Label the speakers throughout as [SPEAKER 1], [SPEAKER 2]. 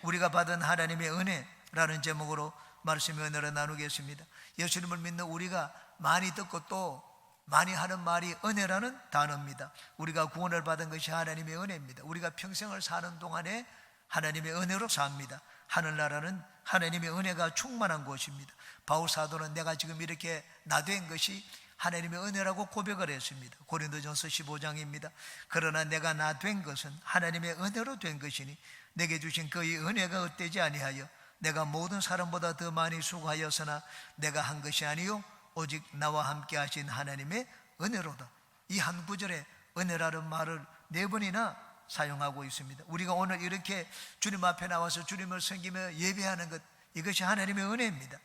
[SPEAKER 1] 우리가 받은 하나님의 은혜라는 제목으로 말씀의 은혜를 나누겠습니다. 예수님을 믿는 우리가 많이 듣고 또 많이 하는 말이 은혜라는 단어입니다. 우리가 구원을 받은 것이 하나님의 은혜입니다. 우리가 평생을 사는 동안에 하나님의 은혜로 삽니다. 하늘나라는 하나님의 은혜가 충만한 곳입니다. 바울 사도는 내가 지금 이렇게 나된 것이 하나님의 은혜라고 고백을 했습니다. 고린도전서 15장입니다. 그러나 내가 나된 것은 하나님의 은혜로 된 것이니 내게 주신 그의 은혜가 헛되지 아니하여 내가 모든 사람보다 더 많이 수고하였으나 내가 한 것이 아니요 오직 나와 함께 하신 하나님의 은혜로다. 이 한 구절에 은혜라는 말을 4번이나 사용하고 있습니다. 우리가 오늘 이렇게 주님 앞에 나와서 주님을 섬기며 예배하는 것, 이것이 하나님의 은혜입니다.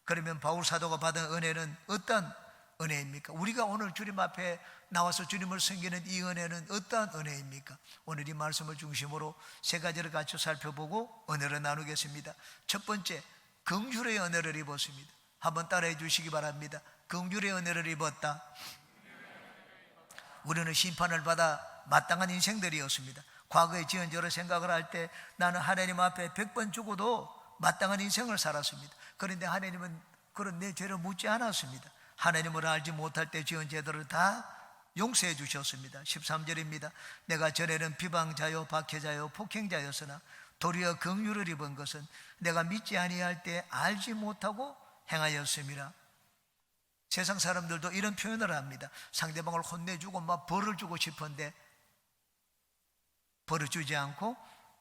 [SPEAKER 1] 그러면 바울 사도가 받은 은혜는 어떤 은혜입니까? 우리가 오늘 주님 앞에 나와서 주님을 섬기는 이 은혜는 어떤 은혜입니까? 오늘 이 말씀을 중심으로 3가지를 같이 살펴보고 은혜를 나누겠습니다. 첫 번째, 긍휼의 은혜를 입었습니다. 한번 따라해 주시기 바랍니다. 긍휼의 은혜를 입었다. 우리는 심판을 받아 마땅한 인생들이었습니다. 과거에 지은 죄를 생각을 할 때 나는 하나님 앞에 100번 죽어도 마땅한 인생을 살았습니다. 그런데 하나님은 그런 내 죄를 묻지 않았습니다. 하나님을 알지 못할 때 지은 죄들을 다 용서해 주셨습니다. 13절입니다. 내가 전에는 비방자요 박해자요 폭행자였으나 도리어 긍휼을 입은 것은 내가 믿지 아니할 때 알지 못하고 행하였습니다. 세상 사람들도 이런 표현을 합니다. 상대방을 혼내주고 막 벌을 주고 싶은데 벌을 주지 않고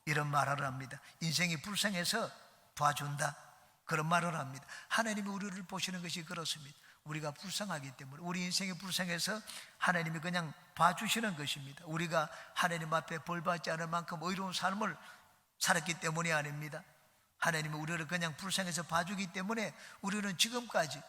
[SPEAKER 1] 이런 말을 합니다. 인생이 불쌍해서 봐준다, 그런 말을 합니다. 하나님이 우리를 보시는 것이 그렇습니다. 우리가 불쌍하기 때문에, 우리 인생이 불쌍해서 하나님이 그냥 봐주시는 것입니다. 우리가 하나님 앞에 벌받지 않을 만큼 의로운 삶을 살았기 때문이 아닙니다. 하나님이 우리를 그냥 불쌍해서 봐주기 때문에 우리는 지금까지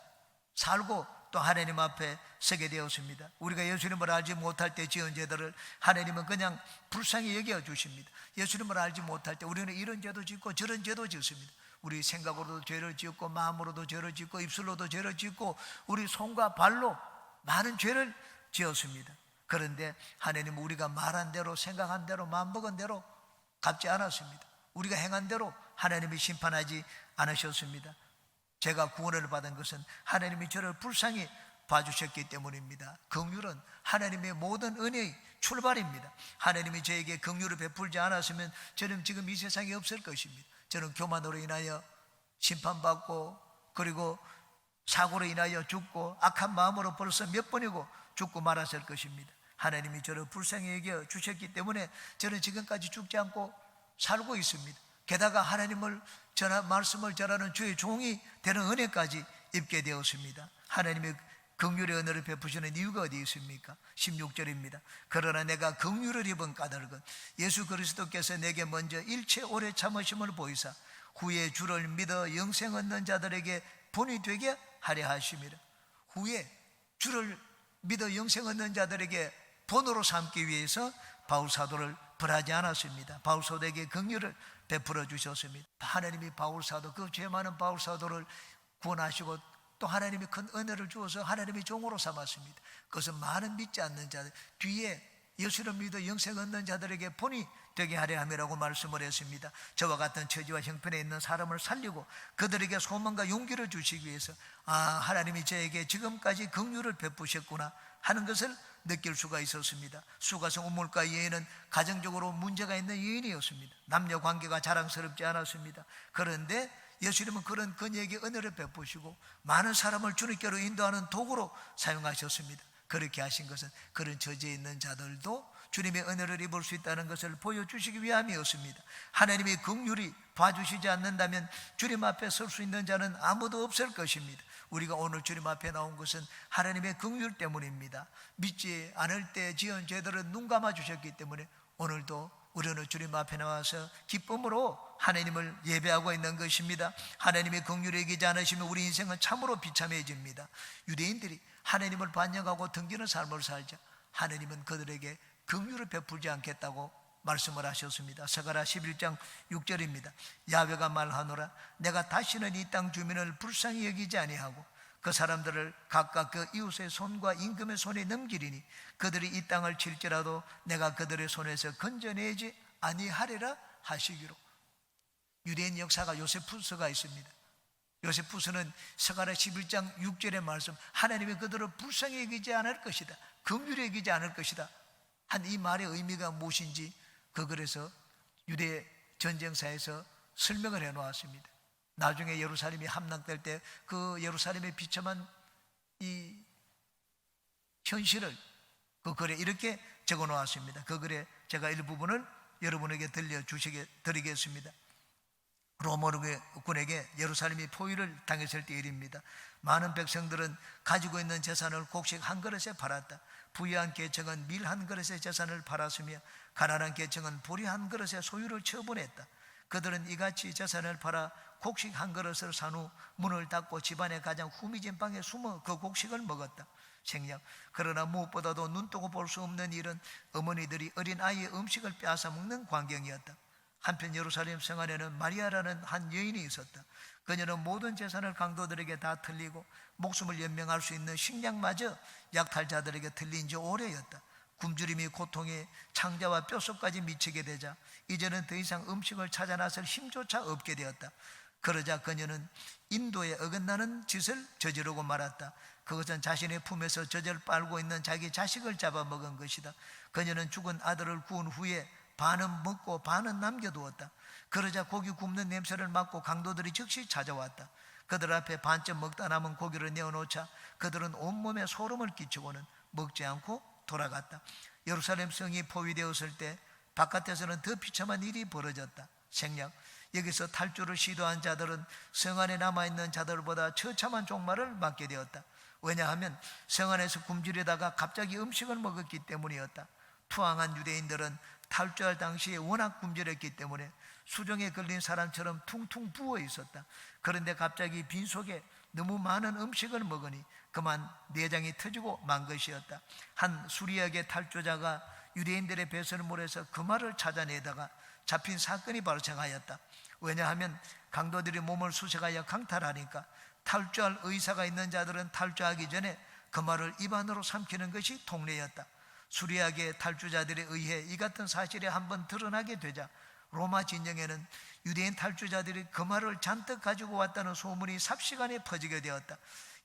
[SPEAKER 1] 살고 또 하나님 앞에 서게 되었습니다. 우리가 예수님을 알지 못할 때 지은 죄들을 하나님은 그냥 불쌍히 여겨주십니다. 예수님을 알지 못할 때 우리는 이런 죄도 짓고 저런 죄도 짓습니다. 우리 생각으로도 죄를 짓고 마음으로도 죄를 짓고 입술로도 죄를 짓고 우리 손과 발로 많은 죄를 지었습니다. 그런데 하나님은 우리가 말한 대로 생각한 대로 마음먹은 대로 갚지 않았습니다. 우리가 행한 대로 하나님이 심판하지 않으셨습니다. 제가 구원을 받은 것은 하나님이 저를 불쌍히 봐주셨기 때문입니다. 긍휼은 하나님의 모든 은혜의 출발입니다. 하나님이 저에게 긍휼을 베풀지 않았으면 저는 지금 이 세상에 없을 것입니다. 저는 교만으로 인하여 심판받고 그리고 사고로 인하여 죽고 악한 마음으로 벌써 몇 번이고 죽고 말았을 것입니다. 하나님이 저를 불쌍히 여겨 주셨기 때문에 저는 지금까지 죽지 않고 살고 있습니다. 게다가 하나님을 말씀을 전하는 주의 종이 되는 은혜까지 입게 되었습니다. 하나님의 긍휼의 은혜를 베푸시는 이유가 어디 있습니까? 16절입니다. 그러나 내가 긍휼을 입은 까닭은 예수 그리스도께서 내게 먼저 일체 오래 참으심을 보이사 후에 주를 믿어 영생 얻는 자들에게 본이 되게 하려 하심이라. 후에 주를 믿어 영생 얻는 자들에게 본으로 삼기 위해서 바울 사도를 벌하지 않았습니다. 바울 사도에게 긍휼을 베풀어 주셨습니다. 하나님이 바울 사도, 그 죄 많은 바울 사도를 구원하시고 또 하나님이 큰 은혜를 주어서 하나님의 종으로 삼았습니다. 그것은 많은 믿지 않는 자들, 뒤에 예수를 믿어 영생 얻는 자들에게 본이 되게 하려 함이라고 말씀을 했습니다. 저와 같은 처지와 형편에 있는 사람을 살리고 그들에게 소망과 용기를 주시기 위해서 하나님이 저에게 지금까지 긍휼을 베푸셨구나 하는 것을 느낄 수가 있었습니다. 수가성 우물가 여인은 가정적으로 문제가 있는 여인이었습니다. 남녀 관계가 자랑스럽지 않았습니다. 그런데 예수님은 그런 그녀에게 은혜를 베푸시고 많은 사람을 주님께로 인도하는 도구로 사용하셨습니다. 그렇게 하신 것은 그런 처지에 있는 자들도 주님의 은혜를 입을 수 있다는 것을 보여주시기 위함이었습니다. 하나님의 긍휼이 봐주시지 않는다면 주님 앞에 설 수 있는 자는 아무도 없을 것입니다. 우리가 오늘 주님 앞에 나온 것은 하나님의 긍휼 때문입니다. 믿지 않을 때 지은 죄들은 눈 감아 주셨기 때문에 오늘도 우리는 주님 앞에 나와서 기쁨으로 하나님을 예배하고 있는 것입니다. 하나님의 긍휼을 이기지 않으시면 우리 인생은 참으로 비참해집니다. 유대인들이 하나님을 반역하고 등지는 삶을 살자 하나님은 그들에게 긍휼을 베풀지 않겠다고 말씀을 하셨습니다. 스가랴 11장 6절입니다. 야훼가 말하노라 내가 다시는 이 땅 주민을 불쌍히 여기지 아니하고 그 사람들을 각각 그 이웃의 손과 임금의 손에 넘기리니 그들이 이 땅을 칠지라도 내가 그들의 손에서 건져내지 아니하리라 하시기로. 유대인 역사가 요세푸스가 있습니다. 요세푸스는 스가랴 11장 6절의 말씀, 하나님이 그들을 불쌍히 여기지 않을 것이다, 긍휼히 여기지 않을 것이다 한 이 말의 의미가 무엇인지 그 글에서 유대 전쟁사에서 설명을 해놓았습니다. 나중에 예루살렘이 함락될 때 그 예루살렘에 비참한 이 현실을 그 글에 이렇게 적어 놓았습니다. 그 글에 제가 일부분을 여러분에게 드리겠습니다. 로마군에게 예루살렘이 포위를 당했을 때 일입니다. 많은 백성들은 가지고 있는 재산을 곡식 한 그릇에 팔았다. 부유한 계층은 밀 한 그릇의 재산을 팔았으며 가난한 계층은 보리 한 그릇의 소유를 처분했다. 그들은 이같이 재산을 팔아 곡식 한 그릇을 산 후 문을 닫고 집안의 가장 후미진 방에 숨어 그 곡식을 먹었다. 생략. 그러나 무엇보다도 눈뜨고 볼 수 없는 일은 어머니들이 어린 아이의 음식을 빼앗아 먹는 광경이었다. 한편 예루살렘 성 안에는 마리아라는 한 여인이 있었다. 그녀는 모든 재산을 강도들에게 다 틀리고 목숨을 연명할 수 있는 식량마저 약탈자들에게 틀린 지 오래였다. 굶주림이 고통에 창자와 뼛속까지 미치게 되자 이제는 더 이상 음식을 찾아 나설 힘조차 없게 되었다. 그러자 그녀는 인도에 어긋나는 짓을 저지르고 말았다. 그것은 자신의 품에서 젖을 빨고 있는 자기 자식을 잡아먹은 것이다. 그녀는 죽은 아들을 구운 후에 반은 먹고 반은 남겨두었다. 그러자 고기 굽는 냄새를 맡고 강도들이 즉시 찾아왔다. 그들 앞에 반쯤 먹다 남은 고기를 내어놓자 그들은 온몸에 소름을 끼치고는 먹지 않고 돌아갔다. 예루살렘 성이 포위되었을 때 바깥에서는 더 비참한 일이 벌어졌다. 생략. 여기서 탈주를 시도한 자들은 성 안에 남아있는 자들보다 처참한 종말을 맞게 되었다. 왜냐하면 성 안에서 굶주리다가 갑자기 음식을 먹었기 때문이었다. 투항한 유대인들은 탈주할 당시에 워낙 굶주렸기 때문에 수정에 걸린 사람처럼 퉁퉁 부어 있었다. 그런데 갑자기 빈속에 너무 많은 음식을 먹으니 그만 내장이 터지고 만 것이었다. 한 수리아계 탈주자가 유대인들의 배설물에서 그 말을 찾아내다가 잡힌 사건이 발생하였다. 왜냐하면 강도들이 몸을 수색하여 강탈하니까 탈주할 의사가 있는 자들은 탈주하기 전에 그 말을 입안으로 삼키는 것이 통례였다. 수리아계 탈주자들에 의해 이 같은 사실이 한번 드러나게 되자 로마 진영에는 유대인 탈주자들이 그 말을 잔뜩 가지고 왔다는 소문이 삽시간에 퍼지게 되었다.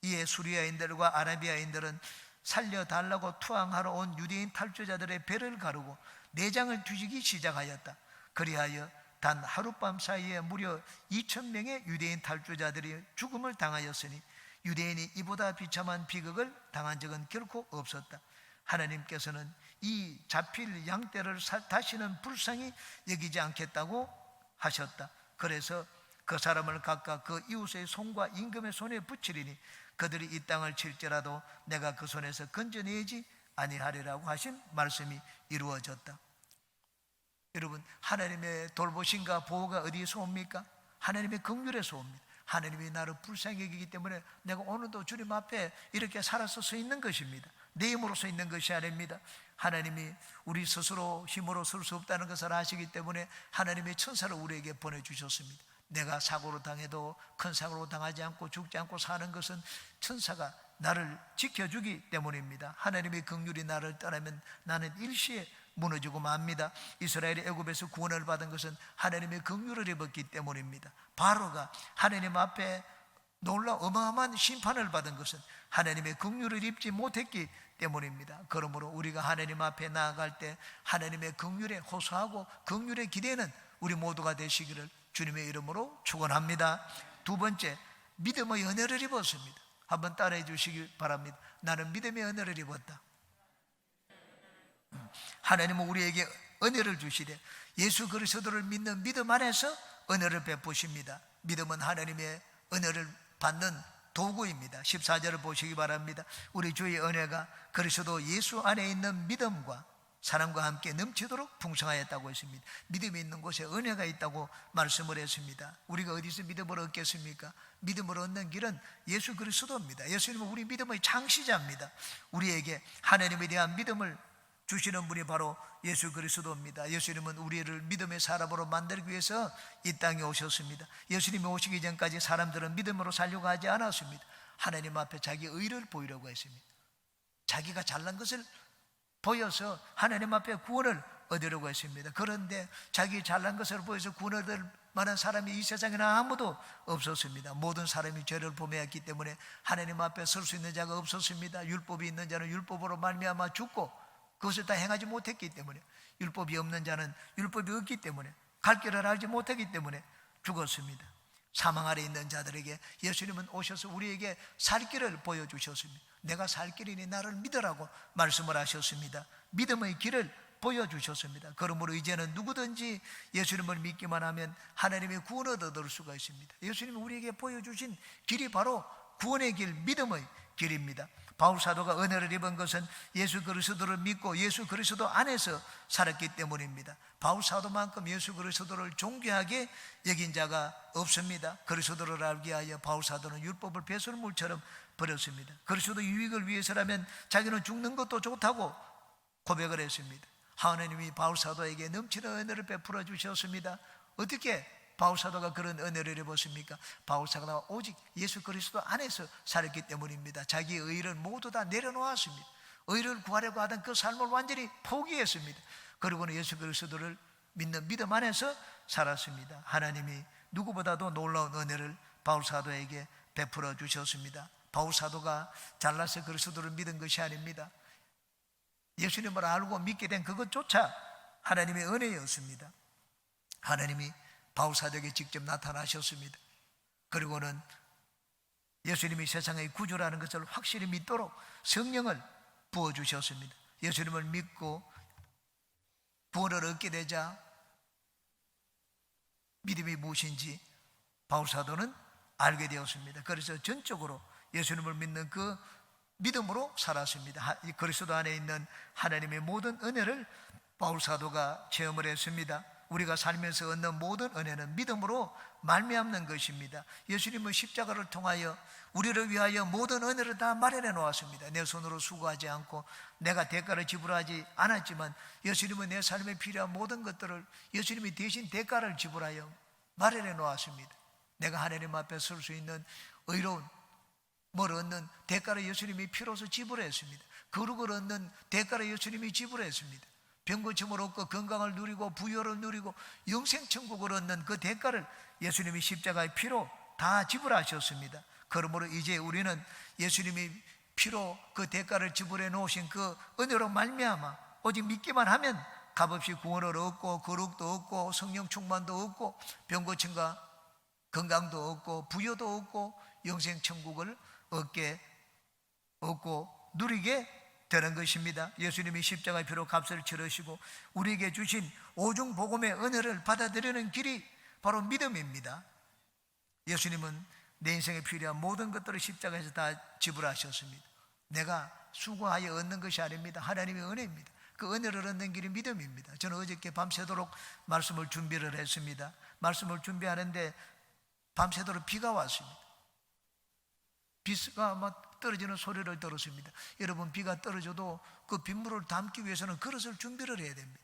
[SPEAKER 1] 이에 수리아인들과 아라비아인들은 살려달라고 투항하러 온 유대인 탈주자들의 배를 가르고 내장을 뒤지기 시작하였다. 그리하여 단 하룻밤 사이에 무려 2,000명의 유대인 탈주자들이 죽음을 당하였으니 유대인이 이보다 비참한 비극을 당한 적은 결코 없었다. 하나님께서는 이 잡힐 양떼를 다시는 불쌍히 여기지 않겠다고 하셨다. 그래서 그 사람을 각각 그 이웃의 손과 임금의 손에 붙이리니 그들이 이 땅을 칠지라도 내가 그 손에서 건져내지 아니하리라고 하신 말씀이 이루어졌다. 여러분, 하나님의 돌보심과 보호가 어디에서 옵니까? 하나님의 긍휼에서 옵니다. 하나님이 나를 불쌍히 여기기 때문에 내가 오늘도 주님 앞에 이렇게 살아서 서 있는 것입니다. 내 힘으로 서 있는 것이 아닙니다. 하나님이 우리 스스로 힘으로 설 수 없다는 것을 아시기 때문에 하나님의 천사를 우리에게 보내주셨습니다. 내가 사고로 당해도 큰 사고로 당하지 않고 죽지 않고 사는 것은 천사가 나를 지켜주기 때문입니다. 하나님의 긍휼이 나를 떠나면 나는 일시에 무너지고 맙니다. 이스라엘이 애굽에서 구원을 받은 것은 하나님의 긍휼을 입었기 때문입니다. 바로가 하나님 앞에 놀라 어마어마한 심판을 받은 것은 하나님의 긍휼을 입지 못했기 때문입니다. 그러므로 우리가 하나님 앞에 나아갈 때 하나님의 긍휼에 호소하고 긍휼에 기대는 우리 모두가 되시기를 주님의 이름으로 축원합니다. 두 번째, 믿음의 은혜를 입었습니다. 한번 따라해 주시기 바랍니다. 나는 믿음의 은혜를 입었다. 하나님은 우리에게 은혜를 주시되 예수 그리스도를 믿는 믿음 안에서 은혜를 베푸십니다. 믿음은 하나님의 은혜를 받는 도구입니다. 14절을 보시기 바랍니다. 우리 주의 은혜가 그리스도 예수 안에 있는 믿음과 사랑과 함께 넘치도록 풍성하였다고 했습니다. 믿음이 있는 곳에 은혜가 있다고 말씀을 했습니다. 우리가 어디서 믿음을 얻겠습니까? 믿음을 얻는 길은 예수 그리스도입니다. 예수님은 우리 믿음의 창시자입니다. 우리에게 하나님에 대한 믿음을 주시는 분이 바로 예수 그리스도입니다. 예수님은 우리를 믿음의 사람으로 만들기 위해서 이 땅에 오셨습니다. 예수님이 오시기 전까지 사람들은 믿음으로 살려고 하지 않았습니다. 하나님 앞에 자기 의를 보이려고 했습니다. 자기가 잘난 것을 보여서 하나님 앞에 구원을 얻으려고 했습니다. 그런데 자기 잘난 것을 보여서 구원을 만한 사람이 이 세상에는 아무도 없었습니다. 모든 사람이 죄를 범하였기 때문에 하나님 앞에 설 수 있는 자가 없었습니다. 율법이 있는 자는 율법으로 말미암아 죽고 그것을 다 행하지 못했기 때문에, 율법이 없는 자는 율법이 없기 때문에 갈 길을 알지 못하기 때문에 죽었습니다. 사망 아래 있는 자들에게 예수님은 오셔서 우리에게 살 길을 보여주셨습니다. 내가 살 길이니 나를 믿으라고 말씀을 하셨습니다. 믿음의 길을 보여주셨습니다. 그러므로 이제는 누구든지 예수님을 믿기만 하면 하나님의 구원을 얻을 수가 있습니다. 예수님이 우리에게 보여주신 길이 바로 구원의 길, 믿음의 길입니다. 바울 사도가 은혜를 입은 것은 예수 그리스도를 믿고 예수 그리스도 안에서 살았기 때문입니다. 바울 사도만큼 예수 그리스도를 존귀하게 여긴 자가 없습니다. 그리스도를 알게 하여 바울 사도는 율법을 배설물처럼 버렸습니다. 그리스도 유익을 위해서라면 자기는 죽는 것도 좋다고 고백을 했습니다. 하나님이 바울 사도에게 넘치는 은혜를 베풀어 주셨습니다. 어떻게 바울 사도가 그런 은혜를 입었습니까? 바울 사도가 오직 예수 그리스도 안에서 살았기 때문입니다. 자기의 의를 모두 다 내려놓았습니다. 의를 구하려고 하던 그 삶을 완전히 포기했습니다. 그리고는 예수 그리스도를 믿는 믿음 안에서 살았습니다. 하나님이 누구보다도 놀라운 은혜를 바울 사도에게 베풀어 주셨습니다. 바울 사도가 잘나서 그리스도를 믿은 것이 아닙니다. 예수님을 알고 믿게 된 그것조차 하나님의 은혜였습니다. 하나님이 바울 사도에게 직접 나타나셨습니다. 그리고는 예수님이 세상의 구주라는 것을 확실히 믿도록 성령을 부어주셨습니다. 예수님을 믿고 구원을 얻게 되자 믿음이 무엇인지 바울 사도는 알게 되었습니다. 그래서 전적으로 예수님을 믿는 그 믿음으로 살았습니다. 그리스도 안에 있는 하나님의 모든 은혜를 바울 사도가 체험을 했습니다. 우리가 살면서 얻는 모든 은혜는 믿음으로 말미암는 것입니다. 예수님은 십자가를 통하여 우리를 위하여 모든 은혜를 다 마련해 놓았습니다. 내 손으로 수고하지 않고 내가 대가를 지불하지 않았지만 예수님은 내 삶에 필요한 모든 것들을 예수님이 대신 대가를 지불하여 마련해 놓았습니다. 내가 하나님 앞에 설 수 있는 의로운 뭘 얻는 대가를 예수님이 피로서 지불했습니다. 거룩을 얻는 대가를 예수님이 지불했습니다. 병고침을 얻고 건강을 누리고 부여를 누리고 영생천국을 얻는 그 대가를 예수님이 십자가의 피로 다 지불하셨습니다. 그러므로 이제 우리는 예수님이 피로 그 대가를 지불해 놓으신 그 은혜로 말미암아 오직 믿기만 하면 값없이 구원을 얻고 거룩도 얻고 성령 충만도 얻고 병고침과 건강도 얻고 부여도 얻고 영생천국을 얻고 누리게 되는 것입니다. 예수님이 십자가의 피로 값을 치르시고 우리에게 주신 오중 복음의 은혜를 받아들이는 길이 바로 믿음입니다. 예수님은 내 인생에 필요한 모든 것들을 십자가에서 다 지불하셨습니다. 내가 수고하여 얻는 것이 아닙니다. 하나님의 은혜입니다. 그 은혜를 얻는 길이 믿음입니다. 저는 어저께 밤새도록 말씀을 준비를 했습니다. 말씀을 준비하는데 밤새도록 비가 왔습니다. 비가 막 떨어지는 소리를 들었습니다. 여러분, 비가 떨어져도 그 빗물을 담기 위해서는 그릇을 준비를 해야 됩니다.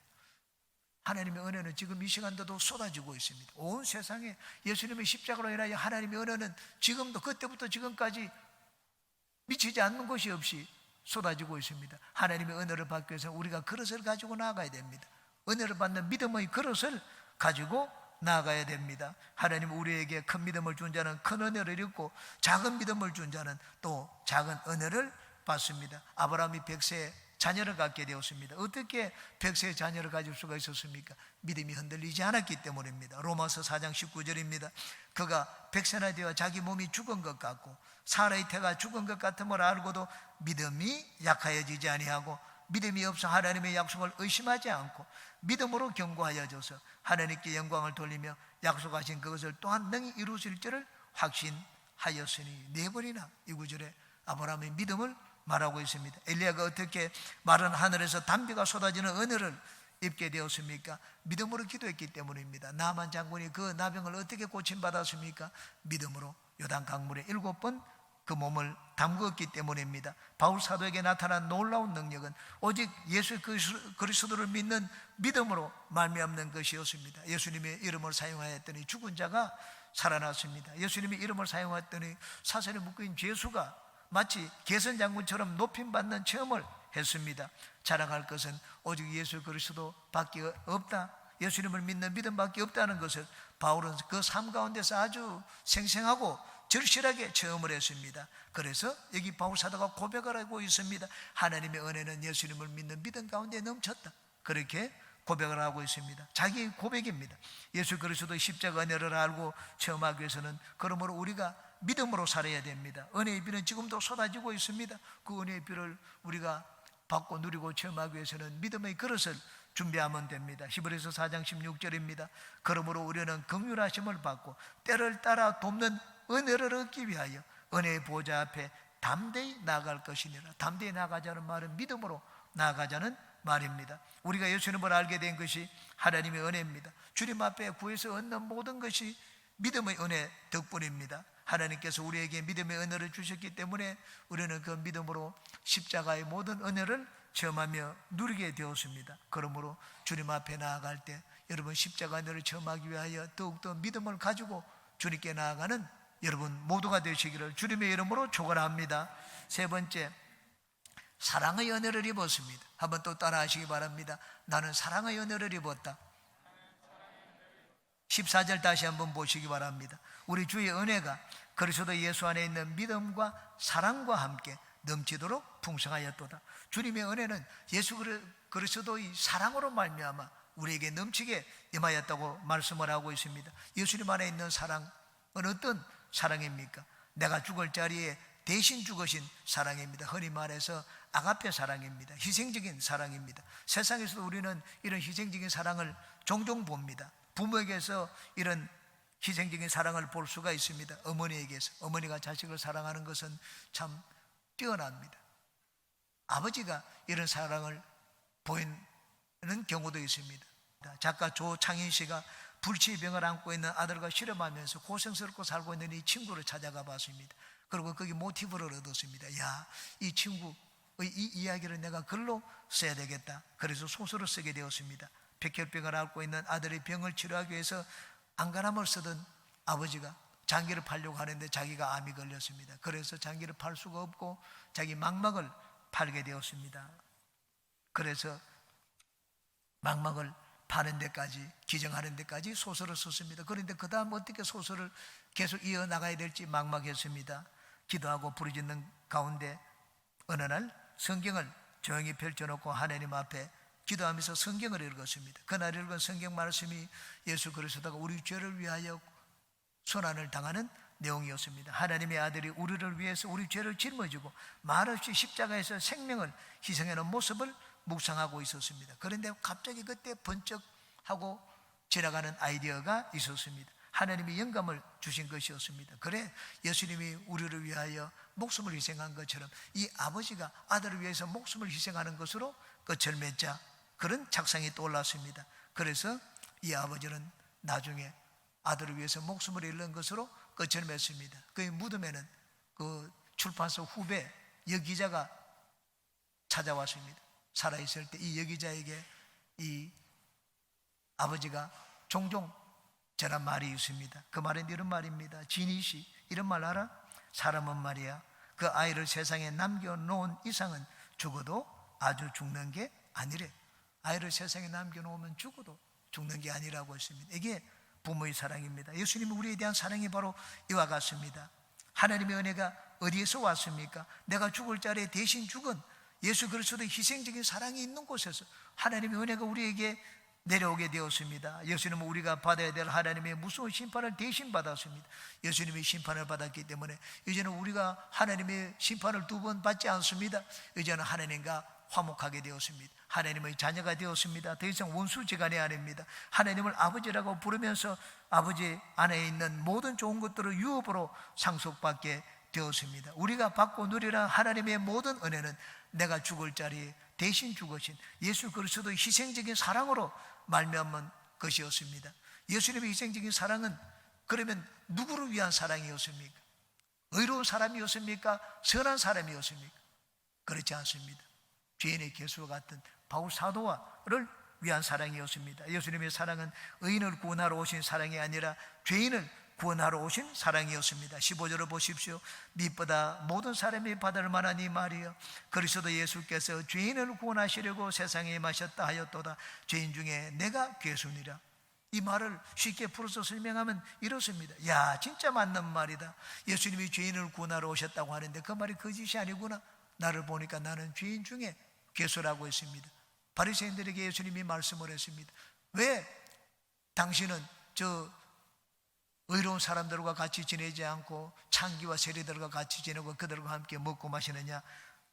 [SPEAKER 1] 하나님의 은혜는 지금 이 시간대도 쏟아지고 있습니다. 온 세상에 예수님의 십자가로 인하여 하나님의 은혜는 지금도 그때부터 지금까지 미치지 않는 것이 없이 쏟아지고 있습니다. 하나님의 은혜를 받기 위해서 우리가 그릇을 가지고 나아가야 됩니다. 은혜를 받는 믿음의 그릇을 가지고 나아가야 됩니다. 하나님은 우리에게 큰 믿음을 준 자는 큰 은혜를 입고 작은 믿음을 준 자는 또 작은 은혜를 받습니다. 아브라함이 100세의 자녀를 갖게 되었습니다. 어떻게 100세의 자녀를 가질 수가 있었습니까? 믿음이 흔들리지 않았기 때문입니다. 로마서 4장 19절입니다. 그가 100세나 되어 자기 몸이 죽은 것 같고 사라의 태가 죽은 것 같음을 알고도 믿음이 약하여지지 아니하고 믿음이 없어 하나님의 약속을 의심하지 않고 믿음으로 견고하여져서 하나님께 영광을 돌리며 약속하신 그것을 또한 능히 이루실 줄을 확신하였으니. 네 번이나 이 구절에 아브라함의 믿음을 말하고 있습니다. 엘리야가 어떻게 마른 하늘에서 단비가 쏟아지는 은혜를 입게 되었습니까? 믿음으로 기도했기 때문입니다. 나만 장군이 그 나병을 어떻게 고침받았습니까? 믿음으로 요단 강물에 7번 그 몸을 담그었기 때문입니다. 바울 사도에게 나타난 놀라운 능력은 오직 예수 그리스도를 믿는 믿음으로 말미암는 것이었습니다. 예수님의 이름을 사용하였더니 죽은 자가 살아났습니다. 예수님의 이름을 사용했더니 사슬에 묶인 죄수가 마치 개선 장군처럼 높임받는 체험을 했습니다. 자랑할 것은 오직 예수 그리스도 밖에 없다. 예수님을 믿는 믿음밖에 없다는 것을 바울은 그 삶 가운데서 아주 생생하고 절실하게 체험을 했습니다. 그래서 여기 바울 사도가 고백을 하고 있습니다. 하나님의 은혜는 예수님을 믿는 믿음 가운데 넘쳤다. 그렇게 고백을 하고 있습니다. 자기 고백입니다. 예수 그리스도의 십자가 은혜를 알고 체험하기 위해서는 그러므로 우리가 믿음으로 살아야 됩니다. 은혜의 비는 지금도 쏟아지고 있습니다. 그 은혜의 비를 우리가 받고 누리고 체험하기 위해서는 믿음의 그릇을 준비하면 됩니다. 히브리서 4장 16절입니다. 그러므로 우리는 긍휼하심을 받고 때를 따라 돕는 은혜를 얻기 위하여 은혜의 보좌 앞에 담대히 나아갈 것이니라. 담대히 나아가자는 말은 믿음으로 나아가자는 말입니다. 우리가 예수님을 알게 된 것이 하나님의 은혜입니다. 주님 앞에 구해서 얻는 모든 것이 믿음의 은혜 덕분입니다. 하나님께서 우리에게 믿음의 은혜를 주셨기 때문에 우리는 그 믿음으로 십자가의 모든 은혜를 체험하며 누리게 되었습니다. 그러므로 주님 앞에 나아갈 때 여러분 십자가 은혜를 체험하기 위하여 더욱더 믿음을 가지고 주님께 나아가는 여러분 모두가 되시기를 주님의 이름으로 축원합니다. 세 번째, 사랑의 은혜를 입었습니다. 한번 또 따라 하시기 바랍니다. 나는 사랑의 은혜를 입었다. 14절 다시 한번 보시기 바랍니다. 우리 주의 은혜가 그리스도 예수 안에 있는 믿음과 사랑과 함께 넘치도록 풍성하였도다. 주님의 은혜는 예수 그리스도의 사랑으로 말미암아 우리에게 넘치게 임하였다고 말씀을 하고 있습니다. 예수님 안에 있는 사랑은 어떤 사랑입니까? 내가 죽을 자리에 대신 죽으신 사랑입니다. 흔히 말해서 아가페 사랑입니다. 희생적인 사랑입니다. 세상에서도 우리는 이런 희생적인 사랑을 종종 봅니다. 부모에게서 이런 희생적인 사랑을 볼 수가 있습니다. 어머니에게서. 어머니가 자식을 사랑하는 것은 참 뛰어납니다. 아버지가 이런 사랑을 보이는 경우도 있습니다. 작가 조창인 씨가 불치병을 안고 있는 아들과 실험하면서 고생스럽고 살고 있는 이 친구를 찾아가 봤습니다. 그리고 거기 모티브를 얻었습니다. 야, 이 친구의 이 이야기를 내가 글로 써야 되겠다. 그래서 소설을 쓰게 되었습니다. 백혈병을 앓고 있는 아들의 병을 치료하기 위해서 안간함을 쓰던 아버지가 장기를 팔려고 하는데 자기가 암이 걸렸습니다. 그래서 장기를 팔 수가 없고 자기 망막을 팔게 되었습니다. 그래서 망막을 파는 데까지, 기증하는 데까지 소설을 썼습니다. 그런데 그 다음 어떻게 소설을 계속 이어나가야 될지 막막했습니다. 기도하고 부르짖는 가운데 어느 날 성경을 조용히 펼쳐놓고 하나님 앞에 기도하면서 성경을 읽었습니다. 그날 읽은 성경 말씀이 예수 그리스도가 우리 죄를 위하여 손안을 당하는 내용이었습니다. 하나님의 아들이 우리를 위해서 우리 죄를 짊어지고 말없이 십자가에서 생명을 희생하는 모습을 묵상하고 있었습니다. 그런데 갑자기 그때 번쩍하고 지나가는 아이디어가 있었습니다. 하나님이 영감을 주신 것이었습니다. 그래, 예수님이 우리를 위하여 목숨을 희생한 것처럼 이 아버지가 아들을 위해서 목숨을 희생하는 것으로 끝을 맺자, 그런 작상이 떠올랐습니다. 그래서 이 아버지는 나중에 아들을 위해서 목숨을 잃는 것으로 끝을 맺습니다. 그의 무덤에는 그 출판사 후배 여기자가 찾아왔습니다. 살아있을 때 이 여기자에게 이 아버지가 종종 전한 말이 있습니다. 그 말은 이런 말입니다. 지니시, 이런 말 알아? 사람은 말이야, 그 아이를 세상에 남겨놓은 이상은 죽어도 아주 죽는 게 아니래. 아이를 세상에 남겨놓으면 죽어도 죽는 게 아니라고 했습니다. 이게 부모의 사랑입니다. 예수님이 우리에 대한 사랑이 바로 이와 같습니다. 하나님의 은혜가 어디에서 왔습니까? 내가 죽을 자리에 대신 죽은 예수 그리스도의 희생적인 사랑이 있는 곳에서 하나님의 은혜가 우리에게 내려오게 되었습니다. 예수님은 우리가 받아야 될 하나님의 무서운 심판을 대신 받았습니다. 예수님이 심판을 받았기 때문에 이제는 우리가 하나님의 심판을 두 번 받지 않습니다. 이제는 하나님과 화목하게 되었습니다. 하나님의 자녀가 되었습니다. 더 이상 원수지간이 아닙니다. 하나님을 아버지라고 부르면서 아버지 안에 있는 모든 좋은 것들을 유업으로 상속받게 되었습니다. 우리가 받고 누리라 하나님의 모든 은혜는 내가 죽을 자리에 대신 죽으신 예수 그리스도의 희생적인 사랑으로 말미암은 것이었습니다. 예수님의 희생적인 사랑은 그러면 누구를 위한 사랑이었습니까? 의로운 사람이었습니까? 선한 사람이었습니까? 그렇지 않습니다. 죄인의 개수와 같은 바울 사도와를 위한 사랑이었습니다. 예수님의 사랑은 의인을 구원하러 오신 사랑이 아니라 죄인을 구원하러 오신 사랑이었습니다. 15절을 보십시오. 밑보다 모든 사람이 받을 만한 이 말이여 그리스도 예수께서 죄인을 구원하시려고 세상에 임하셨다 하였도다. 죄인 중에 내가 괴순이라. 이 말을 쉽게 풀어서 설명하면 이렇습니다. 야, 진짜 맞는 말이다. 예수님이 죄인을 구원하러 오셨다고 하는데 그 말이 거짓이 아니구나. 나를 보니까 나는 죄인 중에 괴수라고 했습니다. 바리새인들에게 예수님이 말씀을 했습니다. 왜 당신은 저 의로운 사람들과 같이 지내지 않고 창기와 세리들과 같이 지내고 그들과 함께 먹고 마시느냐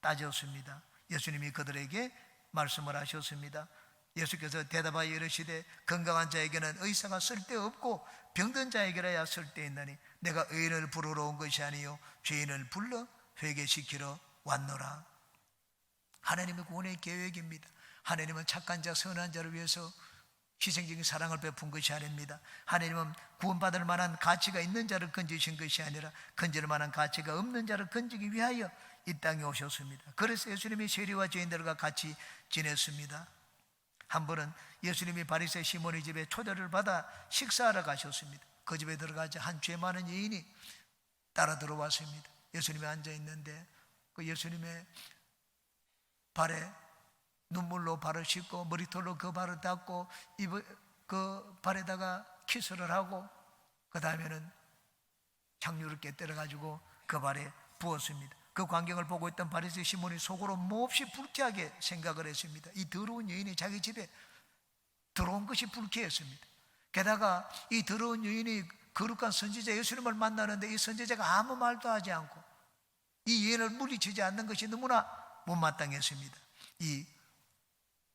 [SPEAKER 1] 따졌습니다. 예수님이 그들에게 말씀을 하셨습니다. 예수께서 대답하여 이르시되 건강한 자에게는 의사가 쓸데없고 병든 자에게라야 쓸데있나니 내가 의인을 부르러 온 것이 아니요 죄인을 불러 회개시키러 왔노라. 하나님의 구원의 계획입니다. 하나님은 착한 자 선한 자를 위해서 희생적인 사랑을 베푼 것이 아닙니다. 하나님은 구원받을 만한 가치가 있는 자를 건지신 것이 아니라 건질 만한 가치가 없는 자를 건지기 위하여 이 땅에 오셨습니다. 그래서 예수님이 세리와 죄인들과 같이 지냈습니다. 한 번은 예수님이 바리새 시몬의 집에 초대를 받아 식사하러 가셨습니다. 그 집에 들어가자 한 죄 많은 여인이 따라 들어왔습니다. 예수님이 앉아 있는데 그 예수님의 발에 눈물로 발을 씻고 머리털로 그 발을 닦고 그 발에다가 키스를 하고 그 다음에는 향유를 깨뜨려 가지고 그 발에 부었습니다. 그 광경을 보고 있던 바리새 시몬이 속으로 몹시 불쾌하게 생각을 했습니다. 이 더러운 여인이 자기 집에 들어온 것이 불쾌했습니다. 게다가 이 더러운 여인이 거룩한 선지자 예수님을 만나는데 이 선지자가 아무 말도 하지 않고 이 여인을 물리치지 않는 것이 너무나 못마땅했습니다. 이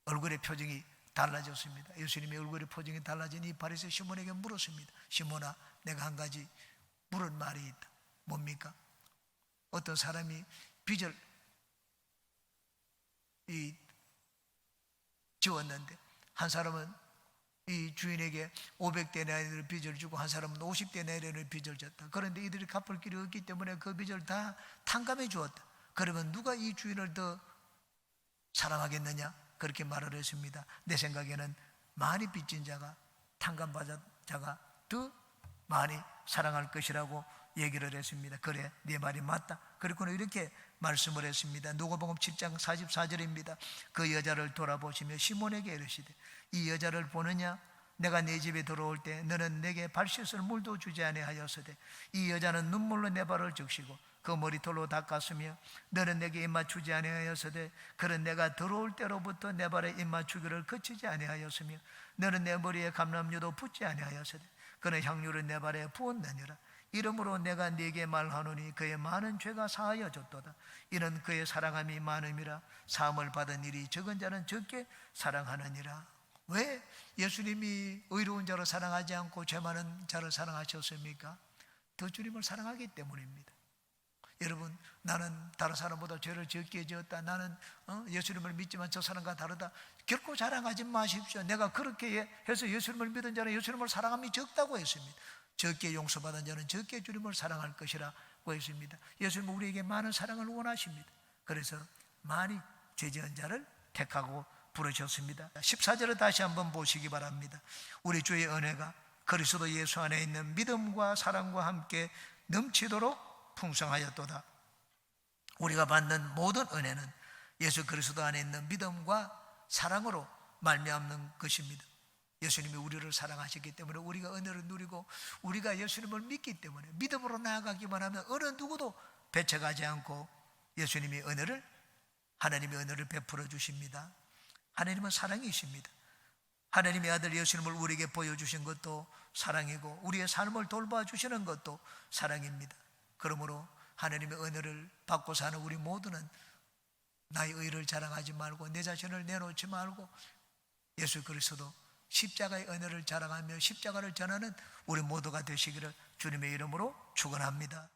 [SPEAKER 1] 얼굴의 표정이 달라졌습니다. 예수님의 얼굴의 표정이 달라진 이 바리새 시몬에게 물었습니다. 시몬아, 내가 한 가지 물을 말이 있다. 뭡니까? 어떤 사람이 빚을 지웠는데 한 사람은 이 주인에게 500데나리온을 빚을 주고 한 사람은 50데나리온을 빚을 졌다. 그런데 이들이 갚을 길이 없기 때문에 그 빚을 다 탕감해 주었다. 그러면 누가 이 주인을 더 사랑하겠느냐? 그렇게 말을 했습니다. 내 생각에는 많이 빚진 자가 탕감받은 자가 더 많이 사랑할 것이라고 얘기를 했습니다. 그래, 네 말이 맞다. 그리고는 이렇게 말씀을 했습니다. 누가복음 7장 44절입니다. 그 여자를 돌아보시며 시몬에게 이르시되 이 여자를 보느냐? 내가 네 집에 들어올 때 너는 내게 발 씻을 물도 주지 아니하였으되 이 여자는 눈물로 내 발을 적시고 그 머리털로 닦았으며 너는 내게 입맞추지 아니하였으되 그런 내가 들어올 때로부터 내 발에 입맞추기를 그치지 아니하였으며 너는 내 머리에 감람유도 붓지 아니하였으되 그는 향유를 내 발에 부었느니라. 이러므로 내가 네게 말하노니 그의 많은 죄가 사하여졌도다. 이는 그의 사랑함이 많음이라. 사함을 받은 일이 적은 자는 적게 사랑하느니라. 왜 예수님이 의로운 자를 사랑하지 않고 죄 많은 자를 사랑하셨습니까? 더 주님을 사랑하기 때문입니다. 여러분, 나는 다른 사람보다 죄를 적게 지었다. 나는 예수님을 믿지만 저 사람과 다르다. 결코 자랑하지 마십시오. 내가 그렇게 해서 예수님을 믿은 자는 예수님을 사랑함이 적다고 했습니다. 적게 용서받은 자는 적게 주님을 사랑할 것이라고 했습니다. 예수님은 우리에게 많은 사랑을 원하십니다. 그래서 많이 죄 지은 자를 택하고 부르셨습니다. 14절을 다시 한번 보시기 바랍니다. 우리 주의 은혜가 그리스도 예수 안에 있는 믿음과 사랑과 함께 넘치도록 풍성하였도다. 우리가 받는 모든 은혜는 예수 그리스도 안에 있는 믿음과 사랑으로 말미암는 것입니다. 예수님이 우리를 사랑하셨기 때문에 우리가 은혜를 누리고 우리가 예수님을 믿기 때문에 믿음으로 나아가기만 하면 어느 누구도 배척하지 않고 예수님이 하나님의 은혜를 베풀어 주십니다. 하나님은 사랑이십니다. 하나님의 아들 예수님을 우리에게 보여주신 것도 사랑이고 우리의 삶을 돌봐주시는 것도 사랑입니다. 그러므로 하나님의 은혜를 받고 사는 우리 모두는 나의 의를 자랑하지 말고 내 자신을 내놓지 말고 예수 그리스도 십자가의 은혜를 자랑하며 십자가를 전하는 우리 모두가 되시기를 주님의 이름으로 축원합니다.